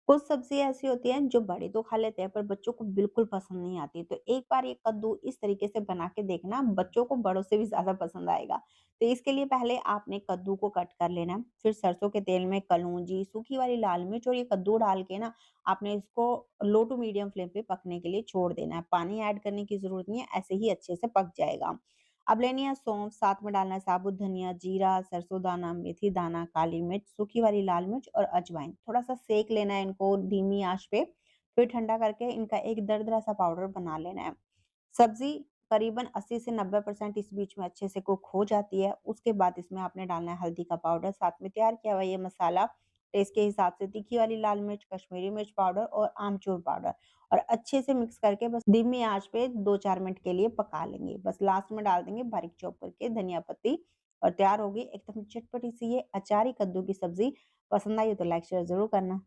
कुछ सब्ज़ी ऐसी होती हैं जो बड़े तो खा लेते हैं पर बच्चों को बिल्कुल पसंद नहीं आती। तो एक बार ये कद्दू इस तरीके से बना के देखना, बच्चों को बड़ों से भी ज़्यादा पसंद आएगा। तो इसके लिए पहले आपने कद्दू को कट कर लेना है, फिर सरसों के तेल में कलौंजी, सूखी वाली लाल मिर्च और ये कद्दू डाल के ना आपने इसको लो टू मीडियम फ्लेम पे पकने के लिए छोड़ देना है। पानी ऐड करने की ज़रूरत नहीं है, ऐसे ही अच्छे से पक जाएगा। अब लेनी है सौंफ, साथ में डालना है साबुत धनिया, जीरा, सरसों दाना, मेथी दाना, काली मिर्च, सूखी वाली लाल मिर्च और अजवाइन। थोड़ा-सा सेक लेना है इनको धीमी आँच पे, फिर ठंडा करके इनका एक दरदरा सा पाउडर बना लेना है। सब्ज़ी करीबन 80 से 90% इस बीच में अच्छे से कुक हो जाती है। उसके बाद इसमें आपने डालना है हल्दी का पाउडर, साथ में तैयार किया हुआ ये मसाला, टेस्ट के हिसाब से तीखी वाली लाल मिर्च, कश्मीरी मिर्च पाउडर और आमचूर पाउडर और अच्छे से मिक्स करके बस धीमी आँच पे 2-4 मिनट के लिए पका लेंगे। बस लास्ट में डाल देंगे बारीक चॉप करके धनिया पत्ती और तैयार होगी एकदम चटपटी सी ये अचारी कद्दू की सब्ज़ी। पसंद आई हो तो लाइक शेयर ज़रूर करना।